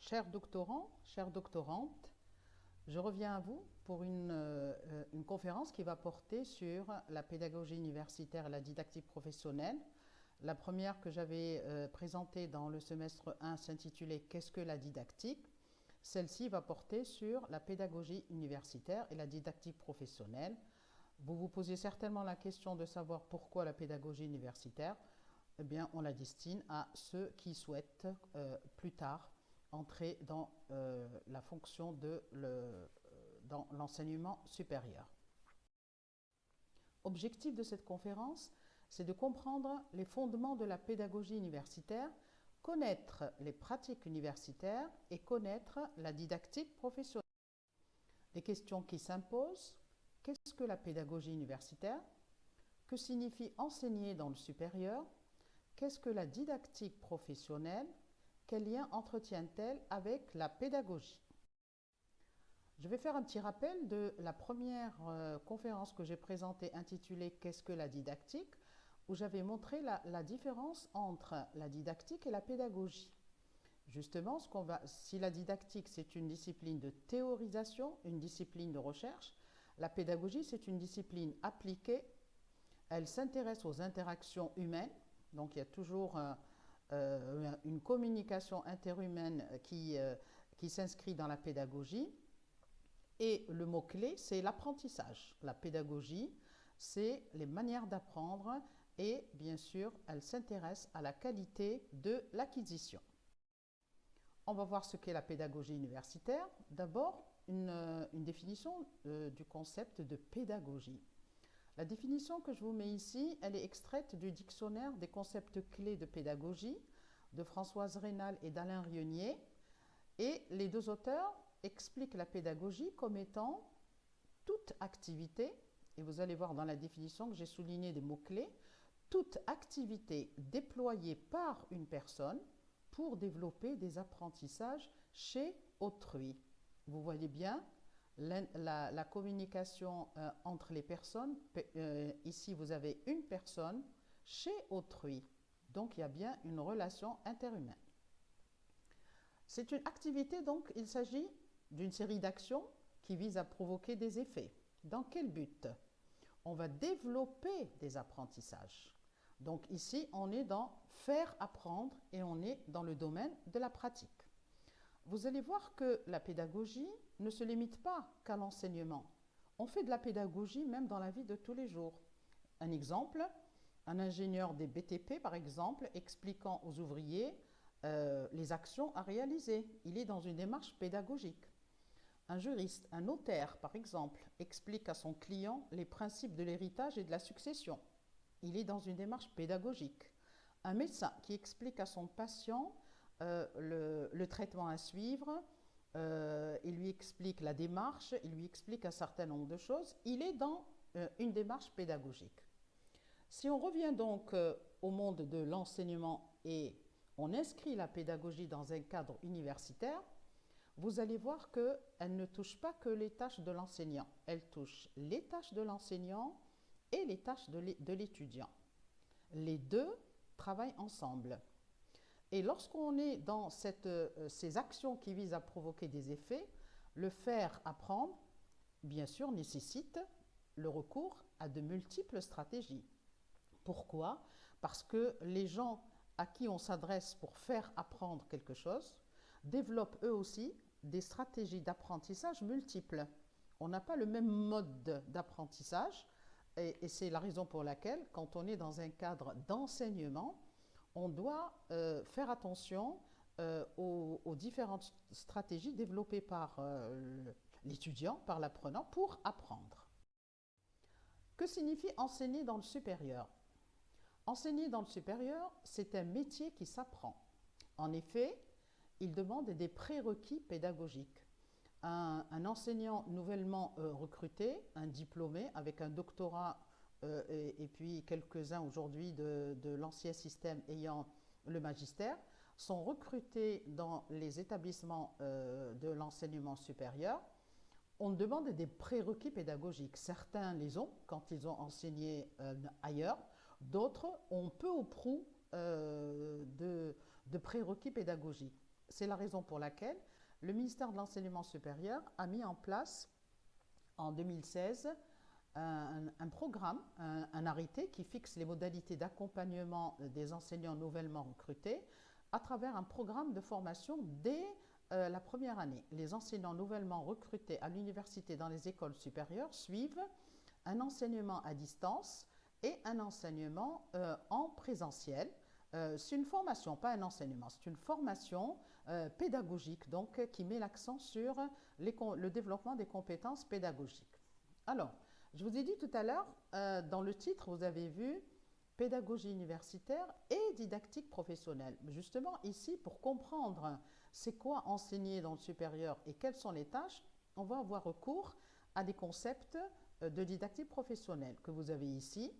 chers doctorants, chères doctorantes, je reviens à vous pour une conférence qui va porter sur la pédagogie universitaire et la didactique professionnelle. La première que j'avais présentée dans le semestre 1 s'intitulait « Qu'est-ce que la didactique ?» Celle-ci va porter sur la pédagogie universitaire et la didactique professionnelle. Vous vous posez certainement la question de savoir pourquoi la pédagogie universitaire. Eh bien, on la destine à ceux qui souhaitent plus tard entrer dans la fonction dans l'enseignement supérieur. Objectif de cette conférence, c'est de comprendre les fondements de la pédagogie universitaire, connaître les pratiques universitaires et connaître la didactique professionnelle. Les questions qui s'imposent: qu'est-ce que la pédagogie universitaire? Que signifie enseigner dans le supérieur? Qu'est-ce que la didactique professionnelle? Quel lien entretient-elle avec la pédagogie? Je vais faire un petit rappel de la première conférence que j'ai présentée intitulée « Qu'est-ce que la didactique ?» où j'avais montré la différence entre la didactique et la pédagogie. Justement, si la didactique c'est une discipline de théorisation, une discipline de recherche, la pédagogie c'est une discipline appliquée. Elle s'intéresse aux interactions humaines, donc il y a toujours une communication interhumaine qui s'inscrit dans la pédagogie. Et le mot-clé, c'est l'apprentissage. La pédagogie, c'est les manières d'apprendre et bien sûr, elle s'intéresse à la qualité de l'acquisition. On va voir ce qu'est la pédagogie universitaire. D'abord, une définition du concept de pédagogie. La définition que je vous mets ici, elle est extraite du dictionnaire des concepts clés de pédagogie de Françoise Raynal et d'Alain Rienier. Et les deux auteurs expliquent la pédagogie comme étant toute activité, et vous allez voir dans la définition que j'ai souligné des mots-clés, toute activité déployée par une personne pour développer des apprentissages chez autrui. Vous voyez bien la communication entre les personnes. Ici, vous avez une personne chez autrui. Donc, il y a bien une relation interhumaine. C'est une activité, donc, il s'agit d'une série d'actions qui visent à provoquer des effets. Dans quel but? On va développer des apprentissages. Donc ici, on est dans faire apprendre et on est dans le domaine de la pratique. Vous allez voir que la pédagogie ne se limite pas qu'à l'enseignement. On fait de la pédagogie même dans la vie de tous les jours. Un exemple, un ingénieur des BTP, par exemple, expliquant aux ouvriers les actions à réaliser. Il est dans une démarche pédagogique. Un juriste, un notaire, par exemple, explique à son client les principes de l'héritage et de la succession. Il est dans une démarche pédagogique. Un médecin qui explique à son patient le traitement à suivre, il lui explique la démarche, il lui explique un certain nombre de choses. Il est dans une démarche pédagogique. Si on revient donc au monde de l'enseignement et on inscrit la pédagogie dans un cadre universitaire, vous allez voir qu'elle ne touche pas que les tâches de l'enseignant. Elle touche les tâches de l'enseignant et les tâches de l'étudiant. Les deux travaillent ensemble. Et lorsqu'on est dans ces actions qui visent à provoquer des effets, le faire apprendre, bien sûr, nécessite le recours à de multiples stratégies. Pourquoi? Parce que les gens à qui on s'adresse pour faire apprendre quelque chose développent eux aussi des stratégies d'apprentissage multiples. On n'a pas le même mode d'apprentissage et c'est la raison pour laquelle, quand on est dans un cadre d'enseignement, on doit faire attention aux différentes stratégies développées par l'étudiant, par l'apprenant, pour apprendre. Que signifie enseigner dans le supérieur? Enseigner dans le supérieur, c'est un métier qui s'apprend. En effet, il demande des prérequis pédagogiques. Un enseignant nouvellement recruté, un diplômé avec un doctorat et puis quelques-uns aujourd'hui de l'ancien système ayant le magistère, sont recrutés dans les établissements de l'enseignement supérieur. On demande des prérequis pédagogiques. Certains les ont quand ils ont enseigné ailleurs, d'autres ont peu ou prou de prérequis pédagogiques. C'est la raison pour laquelle le ministère de l'Enseignement supérieur a mis en place en 2016 un programme, un arrêté qui fixe les modalités d'accompagnement des enseignants nouvellement recrutés à travers un programme de formation dès la première année. Les enseignants nouvellement recrutés à l'université dans les écoles supérieures suivent un enseignement à distance et un enseignement en présentiel. C'est une formation, pas un enseignement, c'est une formation pédagogique donc, qui met l'accent sur le développement des compétences pédagogiques. Alors, je vous ai dit tout à l'heure, dans le titre, vous avez vu pédagogie universitaire et didactique professionnelle. Justement, ici, pour comprendre c'est quoi enseigner dans le supérieur et quelles sont les tâches, on va avoir recours à des concepts de didactique professionnelle que vous avez ici.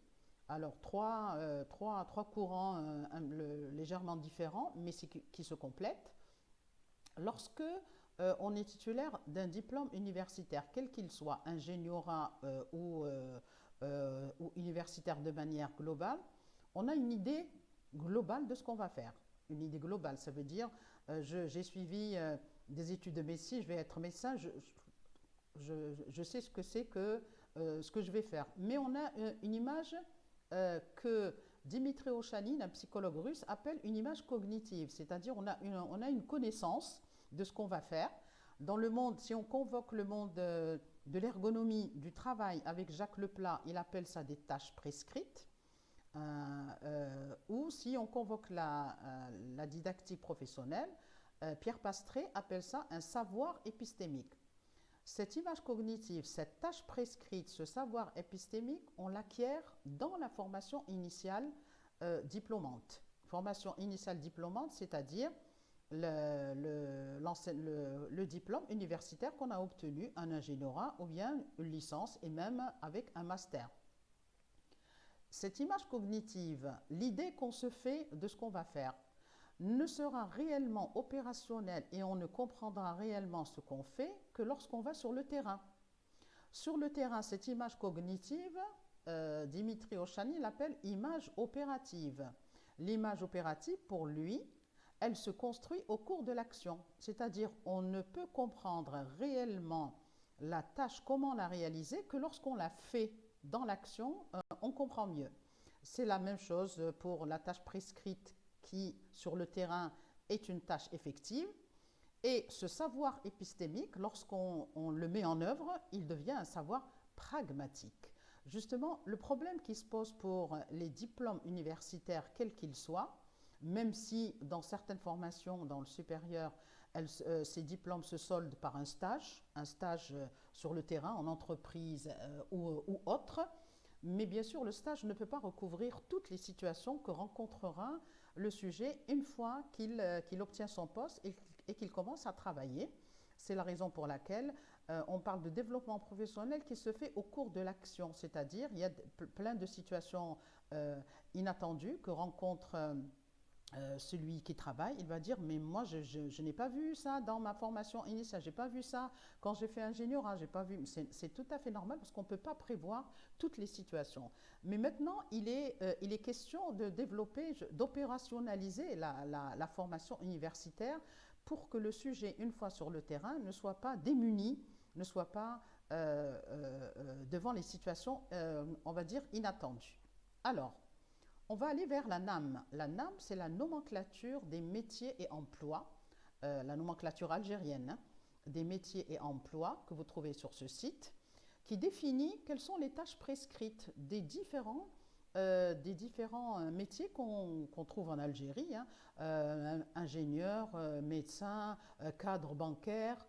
Alors, trois courants légèrement différents, mais qui se complètent. Lorsque on est titulaire d'un diplôme universitaire, quel qu'il soit, ingénierat ou universitaire de manière globale, on a une idée globale de ce qu'on va faire. Une idée globale, ça veut dire, j'ai suivi des études de médecine, je vais être médecin, je sais ce que c'est que ce que je vais faire. Mais on a une image que Dimitri Ochanin, un psychologue russe, appelle une image cognitive, c'est-à-dire on a une connaissance de ce qu'on va faire. Dans le monde, si on convoque le monde de l'ergonomie du travail avec Jacques Leplat, il appelle ça des tâches prescrites. Ou si on convoque la didactique professionnelle, Pierre Pastré appelle ça un savoir épistémique. Cette image cognitive, cette tâche prescrite, ce savoir épistémique, on l'acquiert dans la formation initiale diplômante. Formation initiale diplômante, c'est-à-dire le diplôme universitaire qu'on a obtenu, un ingénierat ou bien une licence et même avec un master. Cette image cognitive, l'idée qu'on se fait de ce qu'on va faire, ne sera réellement opérationnelle et on ne comprendra réellement ce qu'on fait que lorsqu'on va sur le terrain. Sur le terrain, cette image cognitive, Dimitri Ochanin l'appelle image opérative. L'image opérative, pour lui, elle se construit au cours de l'action, c'est-à-dire on ne peut comprendre réellement la tâche, comment la réaliser, que lorsqu'on la fait dans l'action, on comprend mieux. C'est la même chose pour la tâche prescrite qui, sur le terrain, est une tâche effective. Et ce savoir épistémique, lorsqu'on le met en œuvre, il devient un savoir pragmatique. Justement, le problème qui se pose pour les diplômes universitaires, quels qu'ils soient, même si dans certaines formations, dans le supérieur, ces diplômes se soldent par un stage sur le terrain, en entreprise ou autre, mais bien sûr, le stage ne peut pas recouvrir toutes les situations que rencontrera le sujet une fois qu'il obtient son poste et qu'il commence à travailler. C'est la raison pour laquelle on parle de développement professionnel qui se fait au cours de l'action, c'est-à-dire il y a plein de situations inattendues que rencontre celui qui travaille. Il va dire mais moi je n'ai pas vu ça dans ma formation initiale, j'ai pas vu ça quand j'ai fait ingénierat, j'ai pas vu. C'est tout à fait normal parce qu'on ne peut pas prévoir toutes les situations. Mais maintenant il est question de développer, d'opérationnaliser la formation universitaire pour que le sujet, une fois sur le terrain, ne soit pas démuni, ne soit pas devant les situations, on va dire, inattendues. Alors, on va aller vers la NAM. La NAM, c'est la nomenclature des métiers et emplois, la nomenclature algérienne, des métiers et emplois que vous trouvez sur ce site, qui définit quelles sont les tâches prescrites des différents métiers qu'on trouve en Algérie, ingénieur, médecin, cadre bancaire,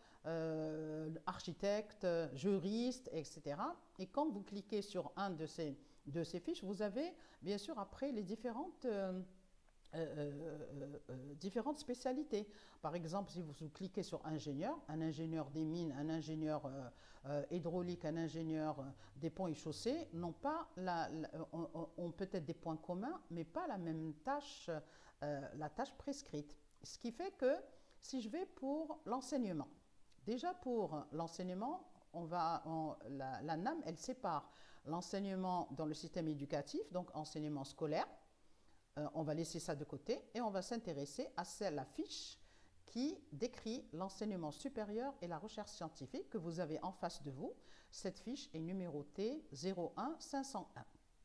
architecte, juriste, etc. Et quand vous cliquez sur un de ces fiches, vous avez bien sûr après les différentes spécialités. Par exemple, si vous cliquez sur ingénieur, un ingénieur des mines, un ingénieur hydraulique, un ingénieur des ponts et chaussées, ont peut-être des points communs, mais pas la même tâche, la tâche prescrite. Ce qui fait que si je vais pour l'enseignement, déjà pour l'enseignement, la NAM, elle sépare l'enseignement dans le système éducatif, donc enseignement scolaire. On va laisser ça de côté et on va s'intéresser à la fiche qui décrit l'enseignement supérieur et la recherche scientifique que vous avez en face de vous. Cette fiche est numérotée 01501.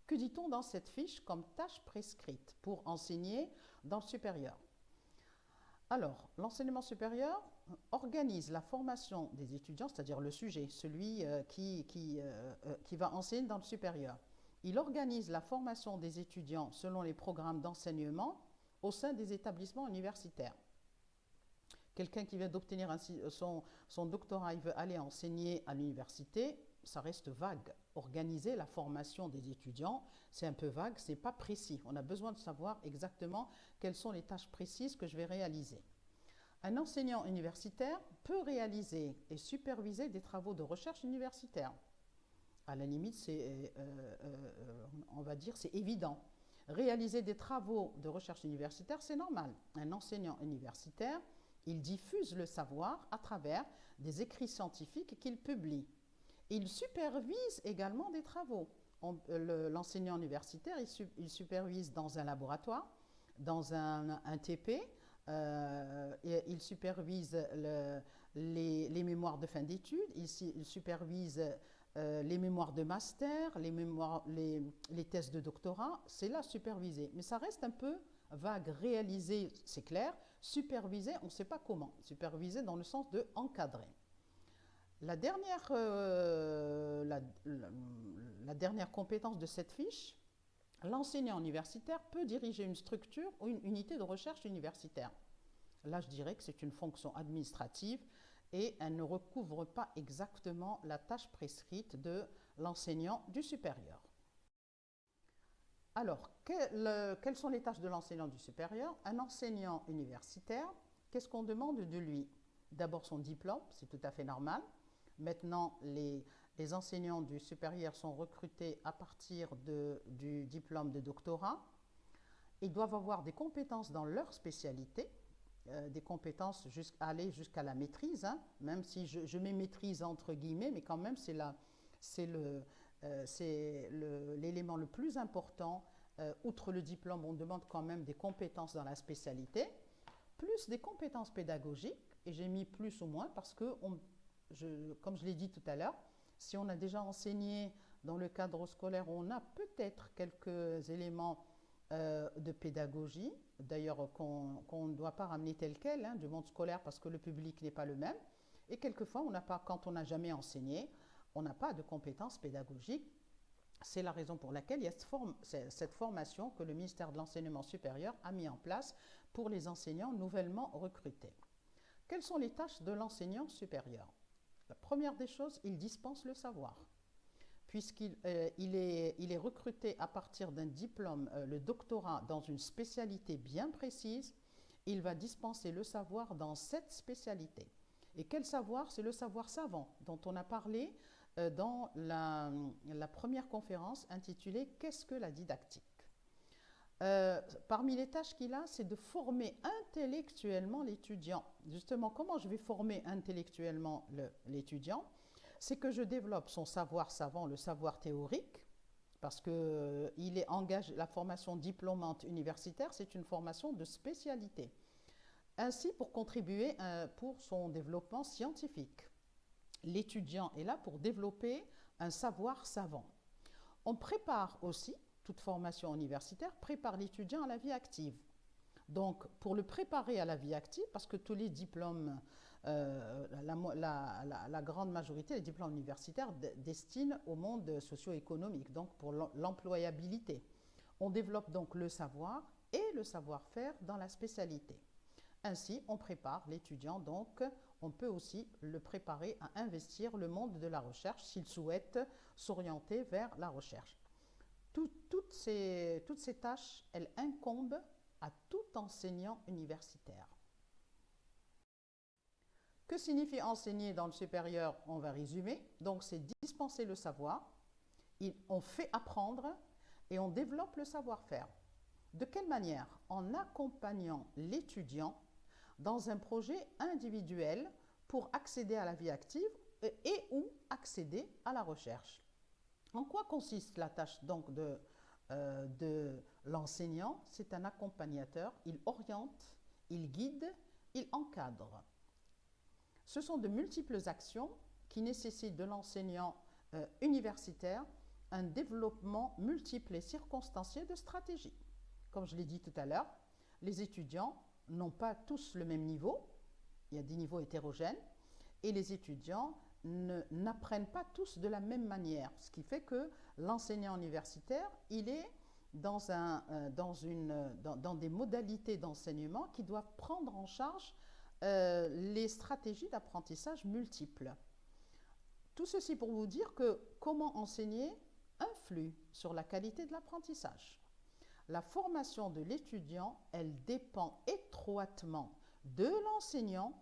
Que dit-on dans cette fiche comme tâche prescrite pour enseigner dans le supérieur? Alors, l'enseignement supérieur organise la formation des étudiants, c'est-à-dire le sujet, celui qui va enseigner dans le supérieur. Il organise la formation des étudiants selon les programmes d'enseignement au sein des établissements universitaires. Quelqu'un qui vient d'obtenir son doctorat, il veut aller enseigner à l'université, ça reste vague. Organiser la formation des étudiants, c'est un peu vague, c'est pas précis. On a besoin de savoir exactement quelles sont les tâches précises que je vais réaliser. Un enseignant universitaire peut réaliser et superviser des travaux de recherche universitaire. À la limite, on va dire, c'est évident. Réaliser des travaux de recherche universitaire, c'est normal. Un enseignant universitaire, il diffuse le savoir à travers des écrits scientifiques qu'il publie. Il supervise également des travaux. L'enseignant universitaire, il supervise dans un laboratoire, dans un TP, il supervise les mémoires de fin d'études, il supervise les mémoires de master, les thèses de doctorat, c'est là supervisé. Mais ça reste un peu vague. Réaliser, c'est clair. Superviser, on ne sait pas comment. Superviser dans le sens de encadrer. La dernière compétence de cette fiche, l'enseignant universitaire peut diriger une structure ou une unité de recherche universitaire. Là, je dirais que c'est une fonction administrative et elle ne recouvre pas exactement la tâche prescrite de l'enseignant du supérieur. Alors, quelles sont les tâches de l'enseignant du supérieur? Un enseignant universitaire, qu'est-ce qu'on demande de lui? D'abord son diplôme, c'est tout à fait normal. Maintenant, les enseignants du supérieur sont recrutés à partir du diplôme de doctorat. Ils doivent avoir des compétences dans leur spécialité, des compétences aller jusqu'à la maîtrise, hein, même si je mets maîtrise entre guillemets, mais quand même c'est l'élément le plus important. Outre le diplôme, on demande quand même des compétences dans la spécialité, plus des compétences pédagogiques, et j'ai mis plus ou moins parce que, comme je l'ai dit tout à l'heure, si on a déjà enseigné dans le cadre scolaire, on a peut-être quelques éléments de pédagogie, d'ailleurs qu'on ne doit pas ramener tel quel hein, du monde scolaire parce que le public n'est pas le même. Et quelquefois, quand on n'a jamais enseigné, on n'a pas de compétences pédagogiques. C'est la raison pour laquelle il y a cette formation que le ministère de l'Enseignement supérieur a mis en place pour les enseignants nouvellement recrutés. Quelles sont les tâches de l'enseignant supérieur? La première des choses, il dispense le savoir. Puisqu'il est recruté à partir d'un diplôme, le doctorat, dans une spécialité bien précise, il va dispenser le savoir dans cette spécialité. Et quel savoir? C'est le savoir savant dont on a parlé dans la première conférence intitulée « Qu'est-ce que la didactique ?» Parmi les tâches qu'il a, c'est de former intellectuellement l'étudiant. Justement, comment je vais former intellectuellement l'étudiant? C'est que je développe son savoir savant, le savoir théorique, parce que la formation diplômante universitaire, c'est une formation de spécialité. Ainsi, pour contribuer pour son développement scientifique. L'étudiant est là pour développer un savoir savant. On prépare aussi, toute formation universitaire prépare l'étudiant à la vie active. Donc, pour le préparer à la vie active, parce que tous les diplômes, la grande majorité des diplômes universitaires destinent au monde socio-économique, donc pour l'employabilité. On développe donc le savoir et le savoir-faire dans la spécialité. Ainsi, on prépare l'étudiant, donc on peut aussi le préparer à investir le monde de la recherche s'il souhaite s'orienter vers la recherche. Toutes ces tâches, elles incombent à tout enseignant universitaire. Que signifie enseigner dans le supérieur? On va résumer. Donc, c'est dispenser le savoir, on fait apprendre et on développe le savoir-faire. De quelle manière? En accompagnant l'étudiant dans un projet individuel pour accéder à la vie active et ou accéder à la recherche. En quoi consiste la tâche donc de l'enseignant? C'est un accompagnateur, il oriente, il guide il encadre. Ce sont de multiples actions qui nécessitent de l'enseignant universitaire un développement multiple et circonstancié de stratégies. Comme je l'ai dit tout à l'heure, les étudiants n'ont pas tous le même niveau, il y a des niveaux hétérogènes, et les étudiants n'apprennent pas tous de la même manière, ce qui fait que l'enseignant universitaire, il est dans des modalités d'enseignement qui doivent prendre en charge les stratégies d'apprentissage multiples. Tout ceci pour vous dire que comment enseigner influe sur la qualité de l'apprentissage. La formation de l'étudiant, elle dépend étroitement de l'enseignant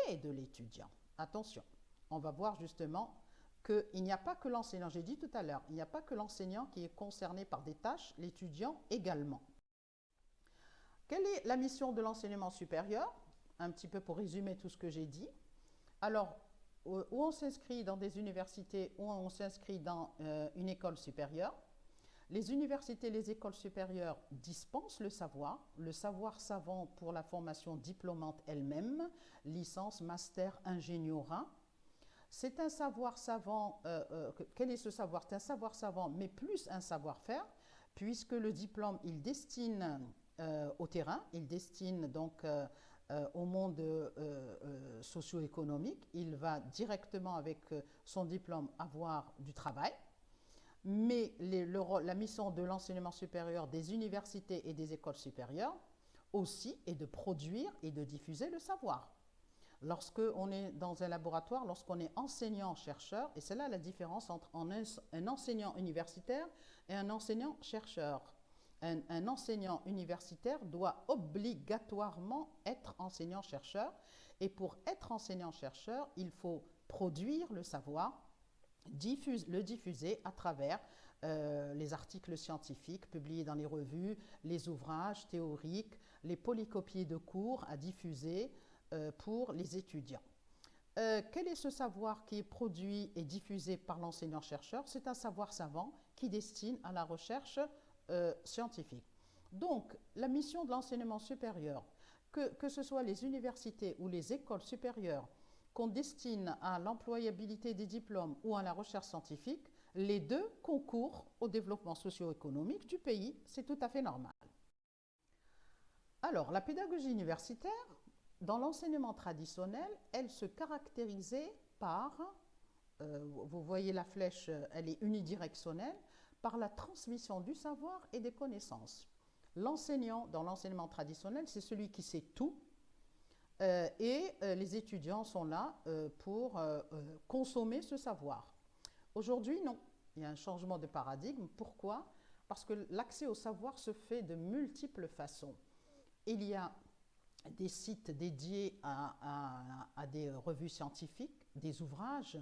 et de l'étudiant. Attention, on va voir justement qu'il n'y a pas que l'enseignant, j'ai dit tout à l'heure, il n'y a pas que l'enseignant qui est concerné par des tâches, l'étudiant également. Quelle est la mission de l'enseignement supérieur? Un petit peu pour résumer tout ce que j'ai dit. Alors, où on s'inscrit dans des universités, où on s'inscrit dans une école supérieure. Les universités et les écoles supérieures dispensent le savoir savant pour la formation diplômante elle-même, licence, master, ingénierat. C'est un savoir savant, quel est ce savoir? C'est un savoir savant, mais plus un savoir-faire, puisque le diplôme, il destine au terrain, il destine donc au monde socio-économique. Il va directement avec son diplôme avoir du travail. Mais la mission de l'enseignement supérieur des universités et des écoles supérieures aussi est de produire et de diffuser le savoir. Lorsqu'on est dans un laboratoire, lorsqu'on est enseignant-chercheur, et c'est là la différence entre un enseignant universitaire et un enseignant-chercheur. Un enseignant universitaire doit obligatoirement être enseignant-chercheur, et pour être enseignant-chercheur, il faut produire le savoir, le diffuser à travers les articles scientifiques publiés dans les revues, les ouvrages théoriques, les polycopiés de cours à diffuser pour les étudiants. Quel est ce savoir qui est produit et diffusé par l'enseignant-chercheur? C'est un savoir savant qui destine à la recherche scientifique. Donc, la mission de l'enseignement supérieur, que ce soit les universités ou les écoles supérieures, qu'on destine à l'employabilité des diplômes ou à la recherche scientifique, les deux concourent au développement socio-économique du pays. C'est tout à fait normal. Alors, la pédagogie universitaire, dans l'enseignement traditionnel, elle se caractérisait par, vous voyez la flèche, elle est unidirectionnelle, par la transmission du savoir et des connaissances. L'enseignant, dans l'enseignement traditionnel, c'est celui qui sait tout, et les étudiants sont là pour consommer ce savoir. Aujourd'hui, non. Il y a un changement de paradigme. Pourquoi? Parce que l'accès au savoir se fait de multiples façons. Il y a des sites dédiés à des revues scientifiques, des ouvrages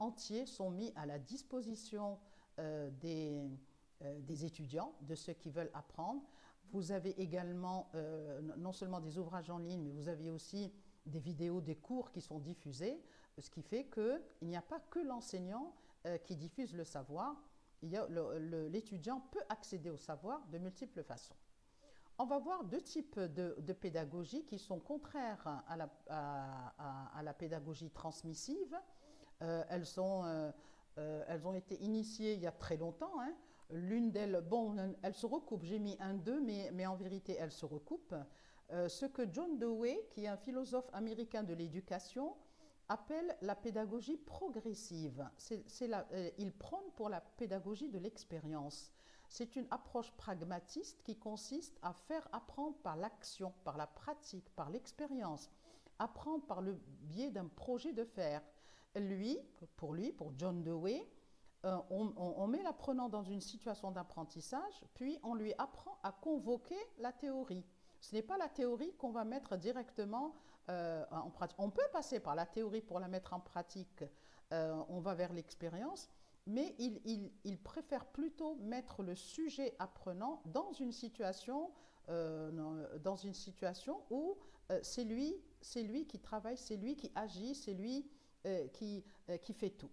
entiers sont mis à la disposition des étudiants, de ceux qui veulent apprendre. Vous avez également non seulement des ouvrages en ligne, mais vous avez aussi des vidéos, des cours qui sont diffusés, ce qui fait qu'il n'y a pas que l'enseignant qui diffuse le savoir, l'étudiant peut accéder au savoir de multiples façons. On va voir deux types de pédagogie qui sont contraires à la pédagogie transmissive. Elles ont été initiées il y a très longtemps, hein. L'une d'elles, bon, elles se recoupent, j'ai mis un d'eux, mais en vérité, elles se recoupent. Ce que John Dewey, qui est un philosophe américain de l'éducation, appelle la pédagogie progressive. Il prône pour la pédagogie de l'expérience. C'est une approche pragmatiste qui consiste à faire apprendre par l'action, par la pratique, par l'expérience, apprendre par le biais d'un projet de faire. Pour John Dewey, on met l'apprenant dans une situation d'apprentissage, puis on lui apprend à convoquer la théorie. Ce n'est pas la théorie qu'on va mettre directement en pratique. On peut passer par la théorie pour la mettre en pratique, on va vers l'expérience, mais il préfère plutôt mettre le sujet apprenant dans une situation où c'est lui qui travaille, c'est lui qui agit, c'est lui qui fait tout.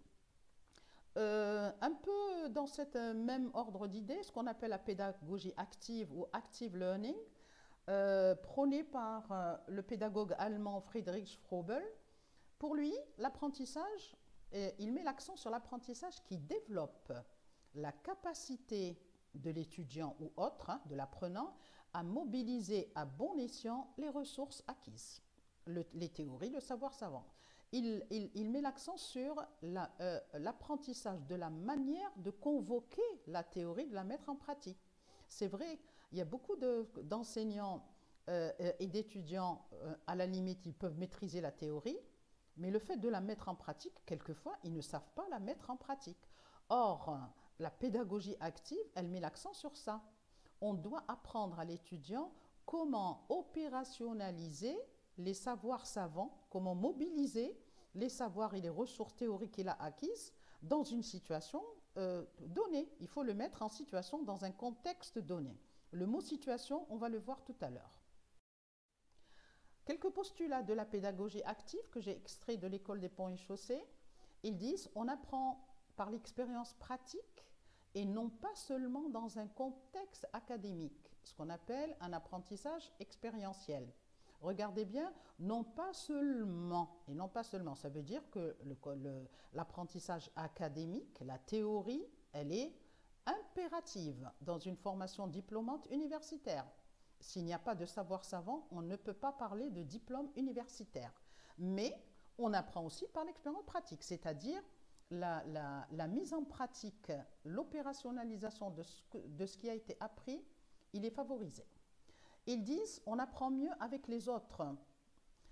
Un peu dans ce même ordre d'idées, ce qu'on appelle la pédagogie active ou active learning, prôné par le pédagogue allemand Friedrich Froebel. Pour lui, l'apprentissage, il met l'accent sur l'apprentissage qui développe la capacité de l'étudiant ou autre, hein, de l'apprenant, à mobiliser à bon escient les ressources acquises, les théories, le savoir savant. Il met l'accent sur l'apprentissage de la manière de convoquer la théorie, de la mettre en pratique. C'est vrai, il y a beaucoup d'enseignants et d'étudiants, à la limite, ils peuvent maîtriser la théorie, mais le fait de la mettre en pratique, quelquefois, ils ne savent pas la mettre en pratique. Or, la pédagogie active, elle met l'accent sur ça. On doit apprendre à l'étudiant comment opérationnaliser les savoirs savants, comment mobiliser les savoirs et les ressources théoriques qu'il a acquises dans une situation donnée. Il faut le mettre en situation dans un contexte donné. Le mot situation, on va le voir tout à l'heure. Quelques postulats de la pédagogie active que j'ai extraits de l'école des ponts et chaussées. Ils disent on apprend par l'expérience pratique et non pas seulement dans un contexte académique, ce qu'on appelle un apprentissage expérientiel. Regardez bien, non pas seulement, et non pas seulement, ça veut dire que l'apprentissage académique, la théorie, elle est impérative dans une formation diplômante universitaire. S'il n'y a pas de savoir savant, on ne peut pas parler de diplôme universitaire. Mais on apprend aussi par l'expérience pratique, c'est-à-dire la mise en pratique, l'opérationnalisation de ce qui a été appris, il est favorisé. Ils disent on apprend mieux avec les autres.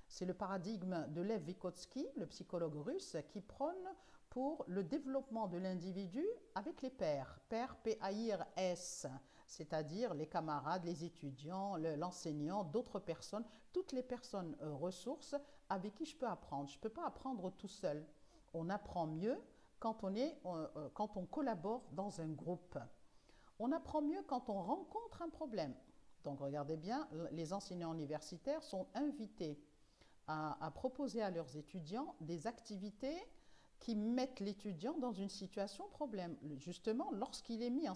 C'est le paradigme de Lev Vygotsky, le psychologue russe, qui prône pour le développement de l'individu avec les pairs. Pairs, P-A-I-R-S, c'est-à-dire les camarades, les étudiants, l'enseignant, d'autres personnes, toutes les personnes ressources avec qui je peux apprendre. Je ne peux pas apprendre tout seul. On apprend mieux quand on collabore dans un groupe. On apprend mieux quand on rencontre un problème. Donc regardez bien, les enseignants universitaires sont invités à proposer à leurs étudiants des activités qui mettent l'étudiant dans une situation problème. Justement, lorsqu'il est mis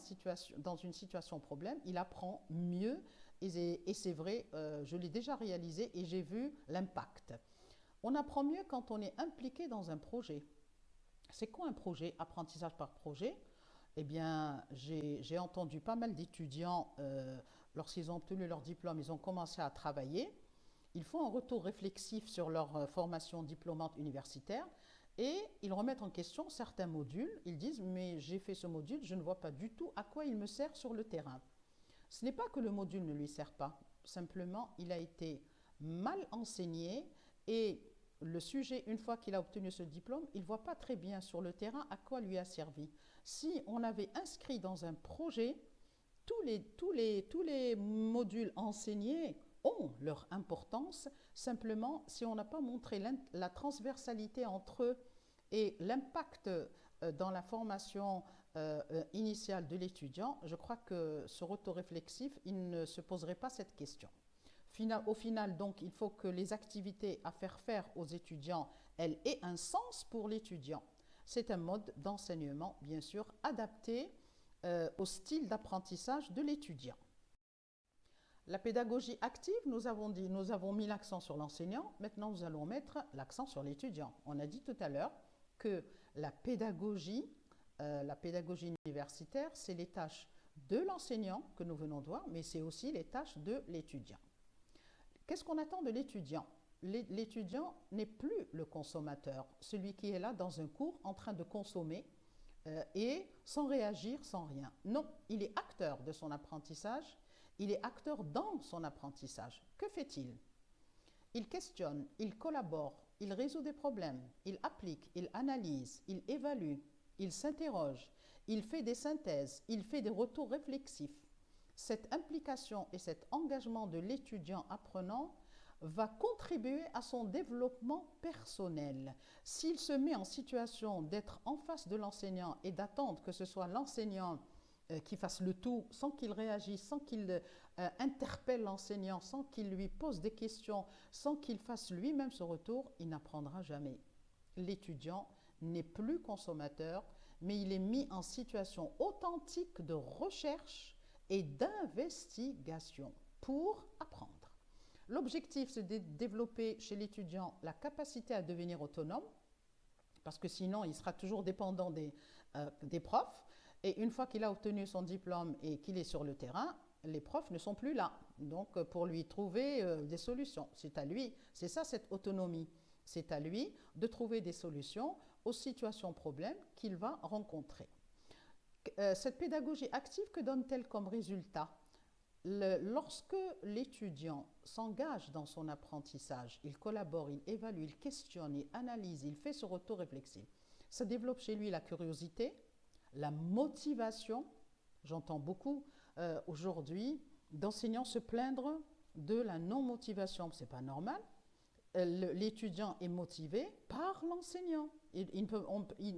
dans une situation problème, il apprend mieux et c'est vrai, je l'ai déjà réalisé et j'ai vu l'impact. On apprend mieux quand on est impliqué dans un projet. C'est quoi un projet? Apprentissage par projet. Eh bien, j'ai entendu pas mal d'étudiants, lorsqu'ils ont obtenu leur diplôme, ils ont commencé à travailler. Ils font un retour réflexif sur leur formation diplômante universitaire et ils remettent en question certains modules. Ils disent, mais j'ai fait ce module, je ne vois pas du tout à quoi il me sert sur le terrain. Ce n'est pas que le module ne lui sert pas, simplement il a été mal enseigné et le sujet, une fois qu'il a obtenu ce diplôme, il ne voit pas très bien sur le terrain à quoi lui a servi. Si on avait inscrit dans un projet, tous les modules enseignés ont leur importance. Simplement, si on n'a pas montré la transversalité entre eux et l'impact dans la formation initiale de l'étudiant, je crois que ce retour réflexif, il ne se poserait pas cette question. Au final, donc, il faut que les activités à faire aux étudiants, elles aient un sens pour l'étudiant. C'est un mode d'enseignement, bien sûr, adapté au style d'apprentissage de l'étudiant. La pédagogie active, nous avons mis l'accent sur l'enseignant, maintenant nous allons mettre l'accent sur l'étudiant. On a dit tout à l'heure que la pédagogie universitaire, c'est les tâches de l'enseignant que nous venons de voir, mais c'est aussi les tâches de l'étudiant. Qu'est-ce qu'on attend de l'étudiant? L'étudiant n'est plus le consommateur, celui qui est là dans un cours en train de consommer et sans réagir, sans rien. Non, il est acteur de son apprentissage, il est acteur dans son apprentissage. Que fait-il? Il questionne, il collabore, il résout des problèmes, il applique, il analyse, il évalue, il s'interroge, il fait des synthèses, il fait des retours réflexifs. Cette implication et cet engagement de l'étudiant apprenant va contribuer à son développement personnel. S'il se met en situation d'être en face de l'enseignant et d'attendre que ce soit l'enseignant qui fasse le tout sans qu'il réagisse, sans qu'il interpelle l'enseignant, sans qu'il lui pose des questions, sans qu'il fasse lui-même ce retour, il n'apprendra jamais. L'étudiant n'est plus consommateur, mais il est mis en situation authentique de recherche et d'investigation. pour apprendre. L'objectif, c'est de développer chez l'étudiant la capacité à devenir autonome, parce que sinon, il sera toujours dépendant des profs. Et une fois qu'il a obtenu son diplôme et qu'il est sur le terrain, les profs ne sont plus là. Donc, pour lui trouver des solutions, c'est à lui. C'est ça, cette autonomie. C'est à lui de trouver des solutions aux situations problèmes qu'il va rencontrer. Cette pédagogie active, que donne-t-elle comme résultat? Lorsque l'étudiant s'engage dans son apprentissage, il collabore, il évalue, il questionne, il analyse, il fait ce retour réflexif. Ça développe chez lui la curiosité, la motivation. J'entends beaucoup aujourd'hui d'enseignants se plaindre de la non-motivation. Ce n'est pas normal. L'étudiant est motivé par l'enseignant. Il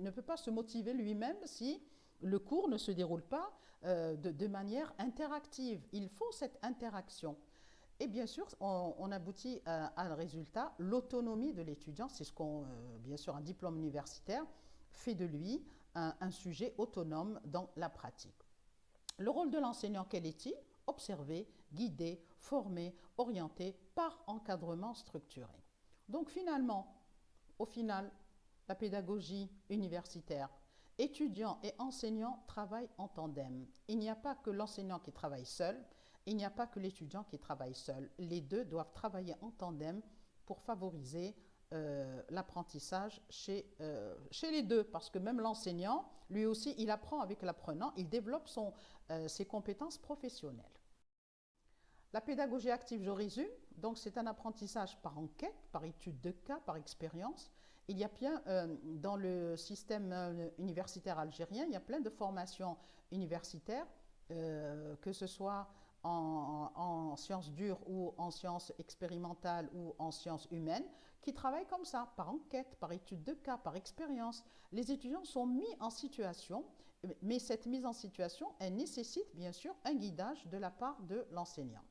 ne peut pas se motiver lui-même si le cours ne se déroule pas de manière interactive. Il faut cette interaction. Et bien sûr, on aboutit à un résultat, l'autonomie de l'étudiant. C'est ce bien sûr, un diplôme universitaire fait de lui un sujet autonome dans la pratique. Le rôle de l'enseignant, quel est-il? Observer, guider, former, orienter par encadrement structuré. Donc finalement, au final, la pédagogie universitaire, étudiants et enseignants travaillent en tandem. Il n'y a pas que l'enseignant qui travaille seul, il n'y a pas que l'étudiant qui travaille seul. Les deux doivent travailler en tandem pour favoriser l'apprentissage chez les deux, parce que même l'enseignant, lui aussi, il apprend avec l'apprenant, il développe ses compétences professionnelles. La pédagogie active, je résume, donc c'est un apprentissage par enquête, par étude de cas, par expérience. Il y a bien, dans le système universitaire algérien, il y a plein de formations universitaires, que ce soit en sciences dures ou en sciences expérimentales ou en sciences humaines, qui travaillent comme ça, par enquête, par étude de cas, par expérience. Les étudiants sont mis en situation, mais cette mise en situation, elle nécessite bien sûr un guidage de la part de l'enseignant.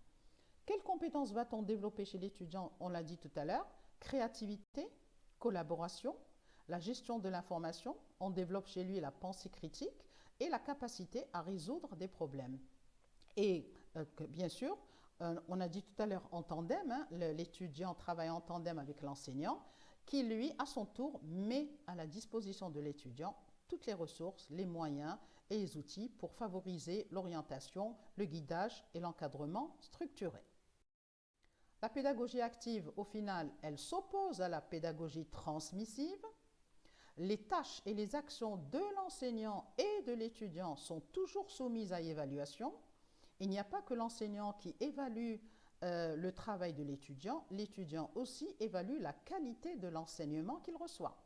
Quelles compétences va-t-on développer chez l'étudiant? On l'a dit tout à l'heure, créativité, collaboration, la gestion de l'information. On développe chez lui la pensée critique et la capacité à résoudre des problèmes. Et bien sûr, on a dit tout à l'heure en tandem, hein, l'étudiant travaille en tandem avec l'enseignant, qui lui, à son tour, met à la disposition de l'étudiant toutes les ressources, les moyens et les outils pour favoriser l'orientation, le guidage et l'encadrement structuré. La pédagogie active, au final, elle s'oppose à la pédagogie transmissive. Les tâches et les actions de l'enseignant et de l'étudiant sont toujours soumises à évaluation. Il n'y a pas que l'enseignant qui évalue le travail de l'étudiant aussi évalue la qualité de l'enseignement qu'il reçoit.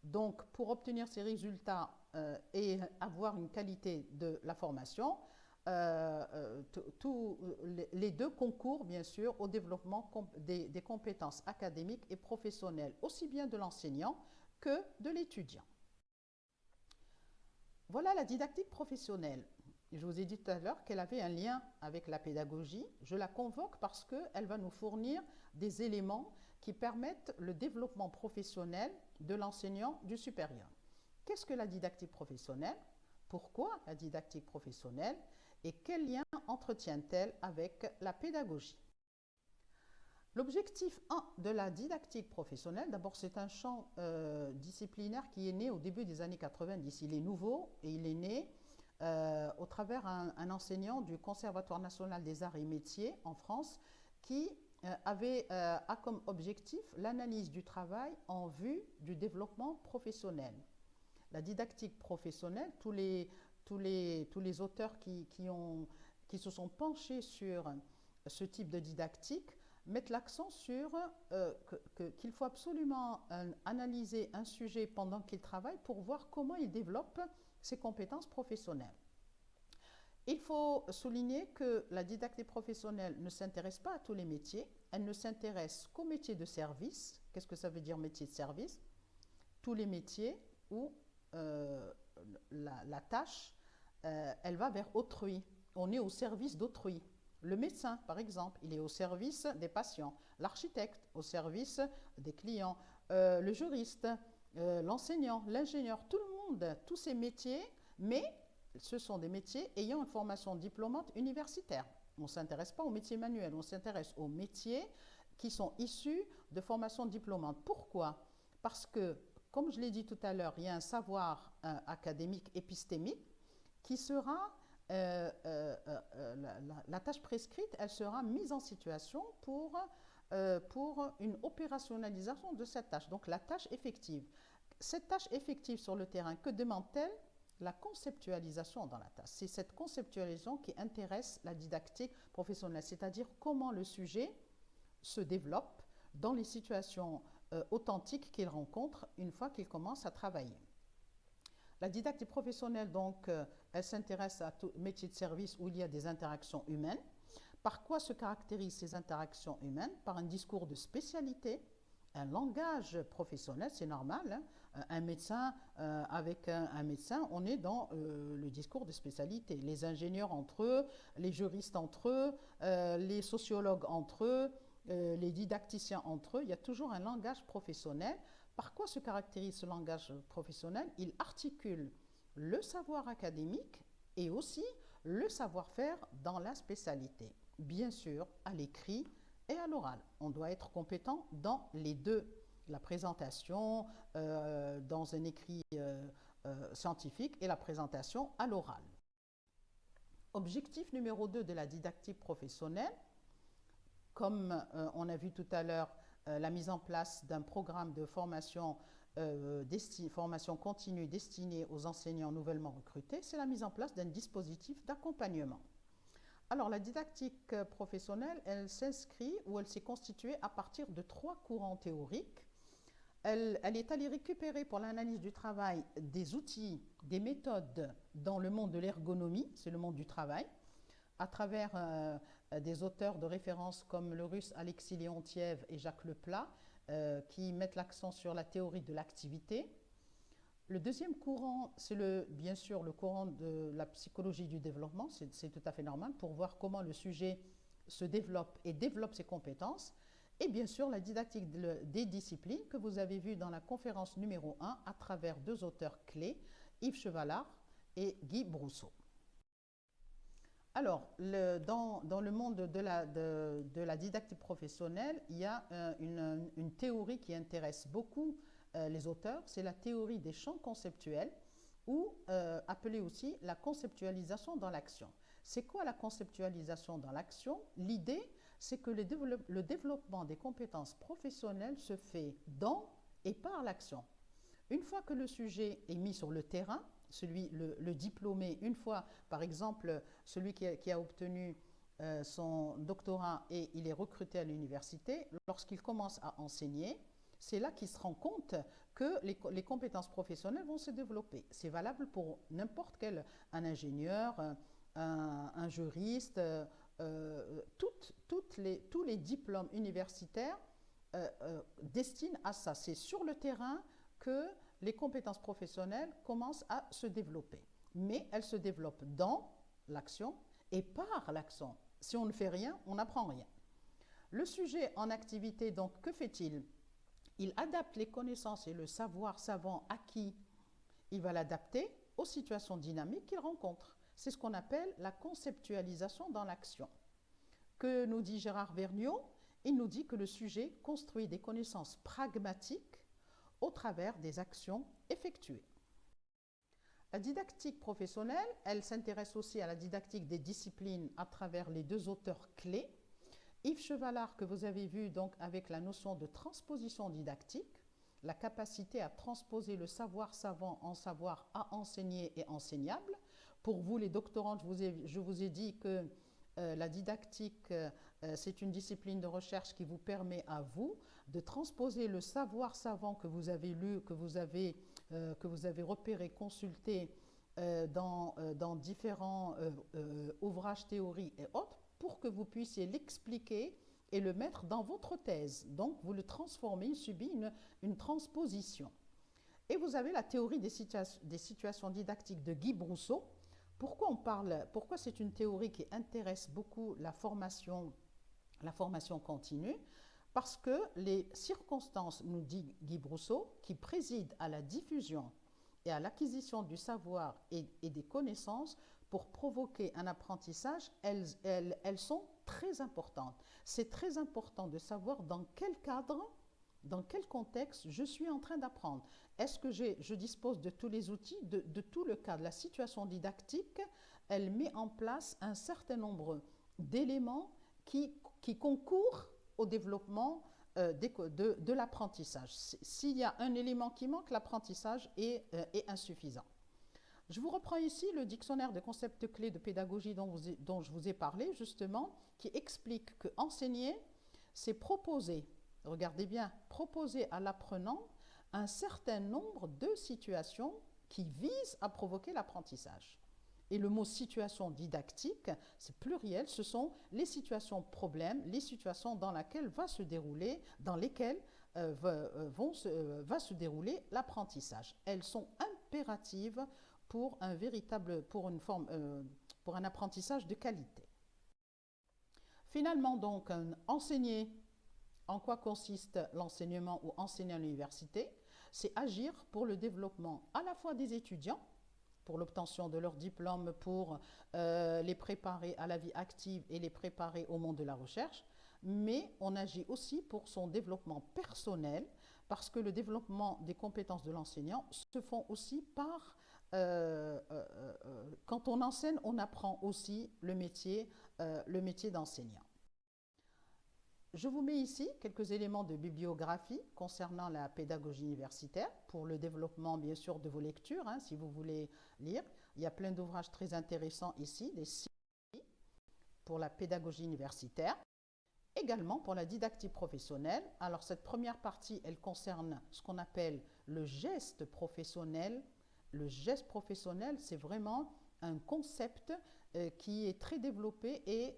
Donc, pour obtenir ces résultats et avoir une qualité de la formation, les deux concourent bien sûr au développement des compétences académiques et professionnelles, aussi bien de l'enseignant que de l'étudiant. Voilà la didactique professionnelle. Je vous ai dit tout à l'heure qu'elle avait un lien avec la pédagogie. Je la convoque parce qu'elle va nous fournir des éléments qui permettent le développement professionnel de l'enseignant du supérieur. Qu'est-ce que la didactique professionnelle? Pourquoi la didactique professionnelle? Et quel lien entretient-elle avec la pédagogie? L'objectif 1 de la didactique professionnelle, d'abord c'est un champ disciplinaire qui est né au début des années 90. Il est nouveau et il est né au travers un enseignant du Conservatoire national des arts et métiers en France qui a comme objectif l'analyse du travail en vue du développement professionnel. La didactique professionnelle, tous les auteurs qui se sont penchés sur ce type de didactique mettent l'accent sur qu'il faut absolument analyser un sujet pendant qu'il travaille pour voir comment il développe ses compétences professionnelles. Il faut souligner que la didactique professionnelle ne s'intéresse pas à tous les métiers, elle ne s'intéresse qu'aux métiers de service. Qu'est-ce que ça veut dire métier de service? Tous les métiers où la tâche, elle va vers autrui. On est au service d'autrui. Le médecin, par exemple, il est au service des patients. L'architecte, au service des clients. Le juriste, l'enseignant, l'ingénieur, tout le monde, tous ces métiers, mais ce sont des métiers ayant une formation diplômante universitaire. On ne s'intéresse pas aux métiers manuels, on s'intéresse aux métiers qui sont issus de formations diplômantes. Pourquoi? Parce que, comme je l'ai dit tout à l'heure, il y a un savoir académique épistémique qui sera, la tâche prescrite, elle sera mise en situation pour une opérationnalisation de cette tâche, donc la tâche effective. Cette tâche effective sur le terrain, que demande-t-elle? La conceptualisation dans la tâche. C'est cette conceptualisation qui intéresse la didactique professionnelle, c'est-à-dire comment le sujet se développe dans les situations authentiques qu'il rencontre une fois qu'il commence à travailler. La didactique professionnelle, donc, elle s'intéresse à tout métier de service où il y a des interactions humaines. Par quoi se caractérisent ces interactions humaines? Par un discours de spécialité, un langage professionnel, c'est normal. Hein. Un médecin, avec un médecin, on est dans le discours de spécialité. Les ingénieurs entre eux, les juristes entre eux, les sociologues entre eux, les didacticiens entre eux, il y a toujours un langage professionnel. Par quoi se caractérise ce langage professionnel? Il articule le savoir académique et aussi le savoir-faire dans la spécialité. Bien sûr, à l'écrit et à l'oral. On doit être compétent dans les deux. La présentation dans un écrit scientifique et la présentation à l'oral. Objectif numéro 2 de la didactique professionnelle, comme on a vu tout à l'heure, la mise en place d'un programme de formation, formation continue destiné aux enseignants nouvellement recrutés, c'est la mise en place d'un dispositif d'accompagnement. Alors, la didactique professionnelle, elle s'inscrit ou elle s'est constituée à partir de 3 courants théoriques. Elle est allée récupérer pour l'analyse du travail des outils, des méthodes dans le monde de l'ergonomie, c'est le monde du travail, à travers des auteurs de référence comme le russe Alexis Leontiev et Jacques Leplat, qui mettent l'accent sur la théorie de l'activité. Le deuxième courant, c'est bien sûr le courant de la psychologie du développement, c'est tout à fait normal, pour voir comment le sujet se développe et développe ses compétences. Et bien sûr, la didactique des disciplines que vous avez vu dans la conférence numéro 1 à travers 2 auteurs clés, Yves Chevalard et Guy Brousseau. Alors, dans le monde de la didactique professionnelle, il y a une théorie qui intéresse beaucoup les auteurs, c'est la théorie des champs conceptuels, ou appelée aussi la conceptualisation dans l'action. C'est quoi la conceptualisation dans l'action? L'idée, c'est que le développement des compétences professionnelles se fait dans et par l'action. Une fois que le sujet est mis sur le terrain, le diplômé, une fois, par exemple, celui qui a obtenu son doctorat et il est recruté à l'université, lorsqu'il commence à enseigner, c'est là qu'il se rend compte que les compétences professionnelles vont se développer. C'est valable pour n'importe quel, un ingénieur, un juriste, tous les diplômes universitaires destinent à ça. C'est sur le terrain que les compétences professionnelles commencent à se développer. Mais elles se développent dans l'action et par l'action. Si on ne fait rien, on n'apprend rien. Le sujet en activité, donc, que fait-il? Il adapte les connaissances et le savoir savant acquis. Il va l'adapter aux situations dynamiques qu'il rencontre. C'est ce qu'on appelle la conceptualisation dans l'action. Que nous dit Gérard Vergniaud? Il nous dit que le sujet construit des connaissances pragmatiques au travers des actions effectuées. La didactique professionnelle, elle s'intéresse aussi à la didactique des disciplines à travers les 2 auteurs clés. Yves Chevalard, que vous avez vu donc avec la notion de transposition didactique, la capacité à transposer le savoir savant en savoir à enseigner et enseignable. Pour vous, les doctorants, je vous ai dit que la didactique, c'est une discipline de recherche qui vous permet à vous de transposer le savoir savant que vous avez lu, que vous avez repéré, consulté dans différents ouvrages, théories et autres, pour que vous puissiez l'expliquer et le mettre dans votre thèse. Donc, vous le transformez, il subit une transposition. Et vous avez la théorie des situations didactiques de Guy Brousseau. Pourquoi c'est une théorie qui intéresse beaucoup la formation continue? Parce que les circonstances, nous dit Guy Brousseau, qui président à la diffusion et à l'acquisition du savoir et des connaissances, pour provoquer un apprentissage, elles sont très importantes. C'est très important de savoir dans quel cadre, dans quel contexte je suis en train d'apprendre. Est-ce que je dispose de tous les outils, de tout le cadre? La situation didactique, elle met en place un certain nombre d'éléments qui concourent au développement de l'apprentissage. S'il y a un élément qui manque, l'apprentissage est insuffisant. Je vous reprends ici le dictionnaire de concepts clés de pédagogie dont je vous ai parlé justement, qui explique que enseigner, c'est proposer, regardez bien, proposer à l'apprenant un certain nombre de situations qui visent à provoquer l'apprentissage. Et le mot situation didactique, c'est pluriel, ce sont les situations problèmes, les situations dans lesquelles va se dérouler l'apprentissage. Elles sont impératives pour un apprentissage de qualité. Finalement, donc, enseigner, en quoi consiste l'enseignement ou enseigner à l'université? C'est agir pour le développement à la fois des étudiants, pour l'obtention de leur diplôme, pour les préparer à la vie active et les préparer au monde de la recherche, mais on agit aussi pour son développement personnel, parce que le développement des compétences de l'enseignant se font aussi par quand on enseigne, on apprend aussi le métier d'enseignant. Je vous mets ici quelques éléments de bibliographie concernant la pédagogie universitaire pour le développement, bien sûr, de vos lectures, hein, si vous voulez lire. Il y a plein d'ouvrages très intéressants ici, des sites pour la pédagogie universitaire, également pour la didactique professionnelle. Alors, cette première partie, elle concerne ce qu'on appelle le geste professionnel. Le geste professionnel, c'est vraiment un concept qui est très développé et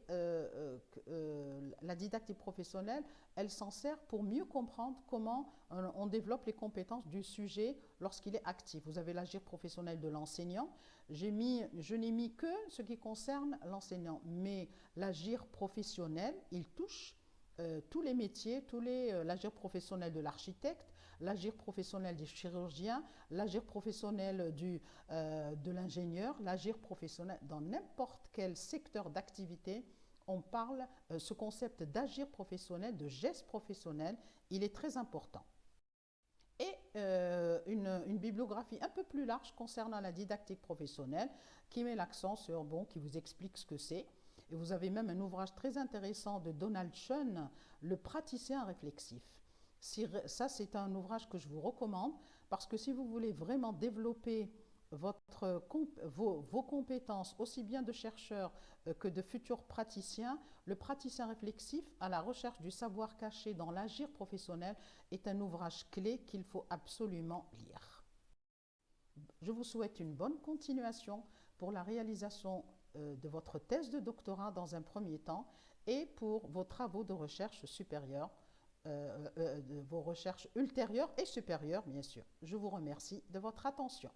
la didactique professionnelle, elle s'en sert pour mieux comprendre comment on développe les compétences du sujet lorsqu'il est actif. Vous avez l'agir professionnel de l'enseignant. Je n'ai mis que ce qui concerne l'enseignant, mais l'agir professionnel, il touche tous les métiers, l'agir professionnel de l'architecte, l'agir professionnel du chirurgien, l'agir professionnel de l'ingénieur, l'agir professionnel dans n'importe quel secteur d'activité. On parle, ce concept d'agir professionnel, de geste professionnel, il est très important. Et une bibliographie un peu plus large concernant la didactique professionnelle qui met l'accent sur, qui vous explique ce que c'est. Et vous avez même un ouvrage très intéressant de Donald Schoen, Le praticien réflexif. Ça, c'est un ouvrage que je vous recommande parce que si vous voulez vraiment développer vos compétences, aussi bien de chercheur que de futurs praticiens, le praticien réflexif à la recherche du savoir caché dans l'agir professionnel est un ouvrage clé qu'il faut absolument lire. Je vous souhaite une bonne continuation pour la réalisation de votre thèse de doctorat dans un premier temps et pour vos travaux de recherche supérieure, de vos recherches ultérieures et supérieures, bien sûr. Je vous remercie de votre attention.